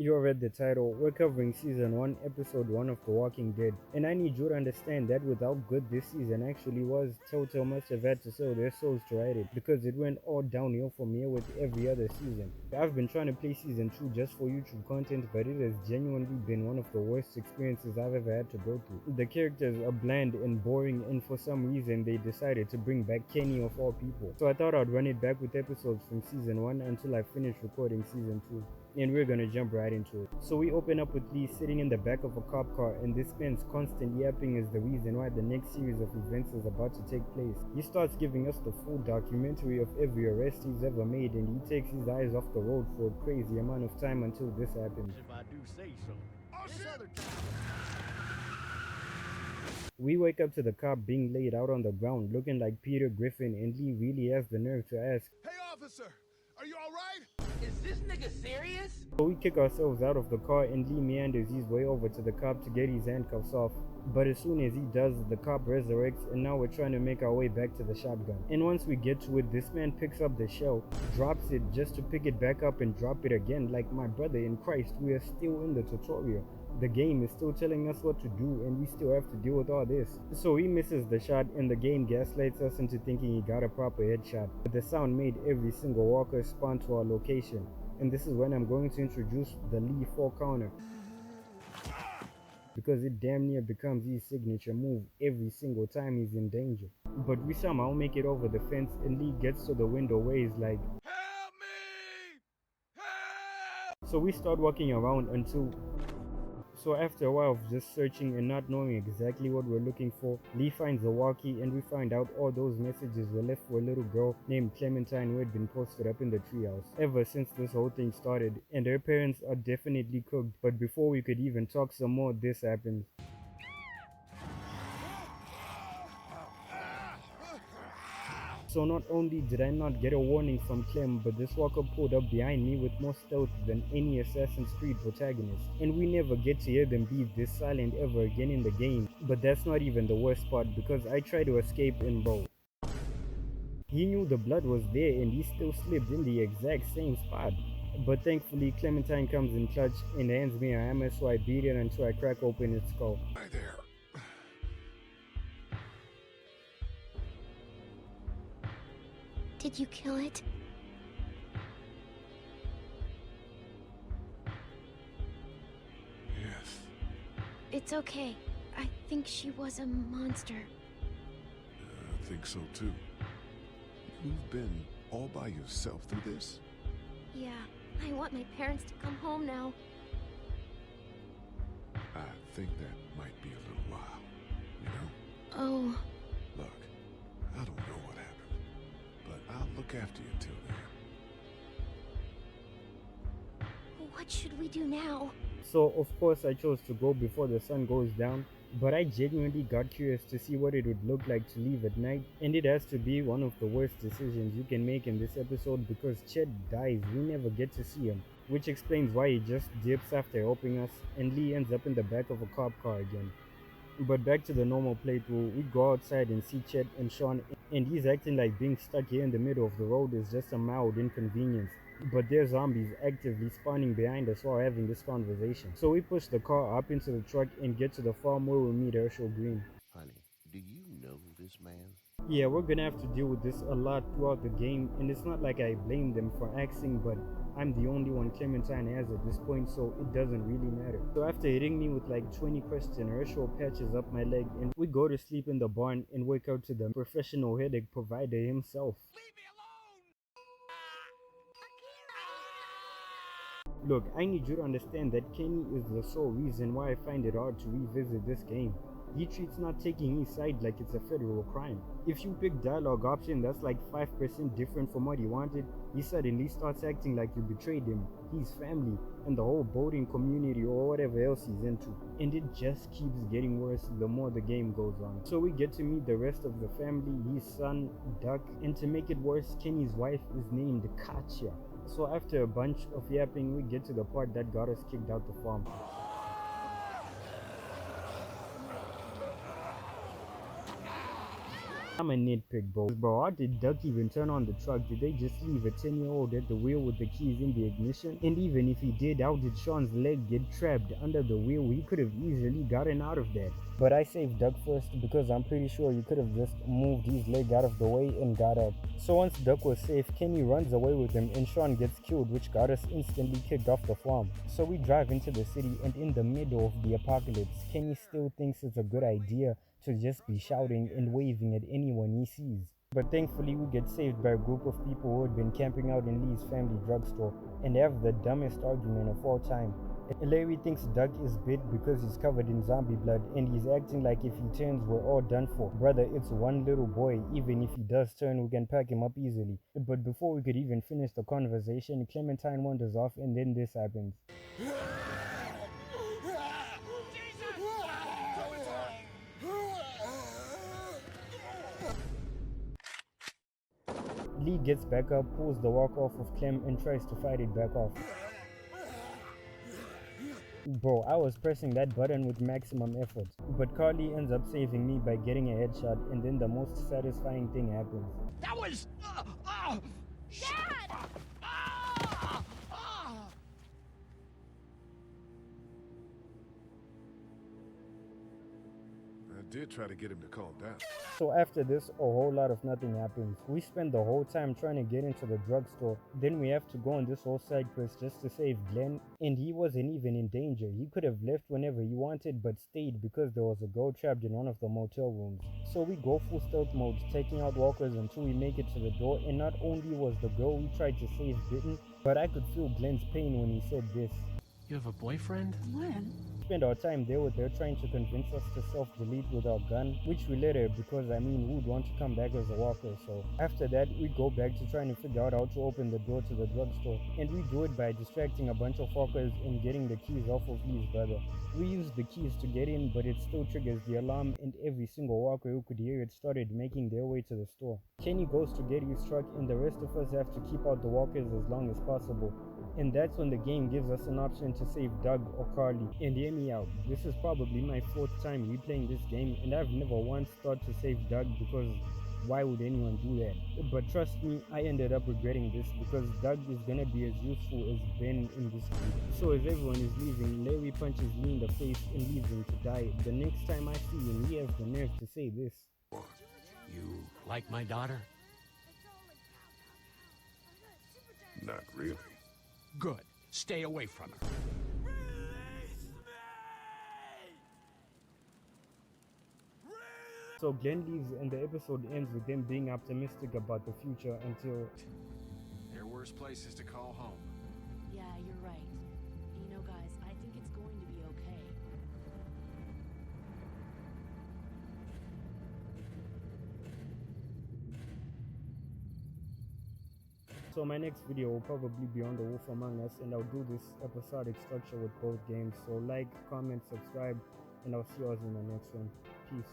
You read the title. We're covering season 1, episode 1 of The Walking Dead. And I need you to understand that with how good this season actually was, Telltale must have had to sell their souls to write it, because it went all downhill from here with every other season. I've been trying to play season 2 just for YouTube content, but it has genuinely been one of the worst experiences I've ever had to go through. The characters are bland and boring, and for some reason they decided to bring back Kenny of all people. So I thought I'd run it back with episodes from season 1 until I finish recording season 2. And we're gonna jump right into it. So we open up with Lee sitting in the back of a cop car, and this man's constant yapping is the reason why the next series of events is about to take place. He starts giving us the full documentary of every arrest he's ever made, and he takes his eyes off the road for a crazy amount of time until this happens. If I do say so. This other We wake up to the cop being laid out on the ground looking like Peter Griffin, and Lee really has the nerve to ask, "Hey, officer, are you all right?" Is this nigga serious? so we kick ourselves out of the car, and Lee meanders his way over to the cop to get his handcuffs off. But as soon as he does, the cop resurrects, and now we're trying to make our way back to the shotgun. And once we get to it, this man picks up the shell, drops it just to pick it back up and drop it again. Like, my brother in Christ, we are still in the tutorial. The game is still telling us what to do, and we still have to deal with all this. So he misses the shot, and the game gaslights us into thinking he got a proper headshot. But the sound made every single walker spawn to our location. And this is when I'm going to introduce the Lee 4 counter, because it damn near becomes his signature move every single time he's in danger. But we somehow make it over the fence, and Lee gets to the window where he's like, "Help me! Help!" so we start walking around until... So after a while of just searching and not knowing exactly what we're looking for, Lee finds the walkie, and we find out all those messages were left for a little girl named Clementine who had been posted up in the treehouse ever since this whole thing started, and her parents are definitely cooked. But before we could even talk some more, this happens. So not only did I not get a warning from Clem, but this walker pulled up behind me with more stealth than any Assassin's Creed protagonist. And we never get to hear them be this silent ever again in the game. But that's not even the worst part, because I tried to escape, and bro, he knew the blood was there and he still slipped in the exact same spot. But thankfully Clementine comes in clutch and hands me a hammer, so I beat it until I crack open its skull. Hi there. Did you kill it? Yes. It's okay. I think she was a monster. I think so too. You've been all by yourself through this? Yeah, I want my parents to come home now. I think that might be a little while, you know? Oh, Look, I don't know what happened, but I'll look after you till then. what should we do now? So of course I chose to go before the sun goes down, but I genuinely got curious to see what it would look like to leave at night, and it has to be one of the worst decisions you can make in this episode, because Chet dies. We never get to see him, which explains why he just dips after helping us, and Lee ends up in the back of a cop car again. But back to the normal playthrough, we go outside and see Chet and Sean, and he's acting like being stuck here in the middle of the road is just a mild inconvenience. But there's zombies actively spawning behind us while having this conversation. So we push the car up into the truck and get to the farm where we meet Herschel Green. Honey, do you know this man? Yeah, we're gonna have to deal with this a lot throughout the game, and it's not like I blame them for axing, but I'm the only one Clementine has at this point, so it doesn't really matter. So after hitting me with like 20 questions, Herschel patches up my leg, and we go to sleep in the barn and wake up to the professional headache provider himself. Leave me alone! Look, I need you to understand that Kenny is the sole reason why I find it hard to revisit this game. He treats not taking his side like it's a federal crime. If you pick dialogue option that's like 5% different from what he wanted, he suddenly starts acting like you betrayed him, his family, and the whole boating community or whatever else he's into. And it just keeps getting worse the more the game goes on. So we get to meet the rest of the family, his son, Duck, and to make it worse, Kenny's wife is named Katya. So after a bunch of yapping, we get to the part that got us kicked out the farm. I'm a nitpick, bro. How did Duck even turn on the truck? Did they just leave a 10-year-old at the wheel with the keys in the ignition? And even if he did, how did Sean's leg get trapped under the wheel? He could have easily gotten out of that. But I saved Duck first because I'm pretty sure you could have just moved his leg out of the way and got out. So once Duck was safe, Kenny runs away with him and Sean gets killed, which got us instantly kicked off the farm. So we drive into the city, and in the middle of the apocalypse, Kenny still thinks it's a good idea to just be shouting and waving at anyone he sees. But thankfully we get saved by a group of people who had been camping out in Lee's family drugstore and have the dumbest argument of all time. Larry thinks Doug is bit because he's covered in zombie blood, and he's acting like if he turns we're all done for. Brother, it's one little boy. Even if he does turn, we can pack him up easily. But before we could even finish the conversation, Clementine wanders off, and then this happens. Lee gets back up, pulls the walk off of Clem, and tries to fight it back off. Bro, I was pressing that button with maximum effort. But Carly ends up saving me by getting a headshot, and then the most satisfying thing happens. That was. Dad! I did try to get him to calm down. So after this, a whole lot of nothing happens. We spend the whole time trying to get into the drugstore. Then we have to go on this whole side quest just to save Glenn. And he wasn't even in danger. He could have left whenever he wanted, but stayed because there was a girl trapped in one of the motel rooms. So we go full stealth mode, taking out walkers until we make it to the door. And not only was the girl we tried to save bitten, but I could feel Glenn's pain when he said this. You have a boyfriend? Glenn? Spend our time there with her trying to convince us to self-delete with our gun, which we let her because who would want to come back as a walker. So after that we go back to trying to figure out how to open the door to the drugstore, and we do it by distracting a bunch of walkers and getting the keys off of Lee's brother. We use the keys to get in, but it still triggers the alarm, and every single walker who could hear it started making their way to the store. Kenny goes to get his truck, and the rest of us have to keep out the walkers as long as possible. And that's when the game gives us an option to save Doug or Carly. And hear me out, this is probably my 4th time replaying this game, and I've never once thought to save Doug because why would anyone do that? But trust me, I ended up regretting this because Doug is gonna be as useful as Ben in this game. So as everyone is leaving, Larry punches Lee in the face and leaves him to die. The next time I see him, he has the nerve to say this. You like my daughter? Not really. Good. Stay away from her. So Glenn leaves, and the episode ends with them being optimistic about the future until... There are worse places to call home. Yeah, you're right. You know, guys, I think it's going to be okay. So my next video will probably be on The Wolf Among Us, and I'll do this episodic structure with both games. So like, comment, subscribe, and I'll see you all in the next one. Peace.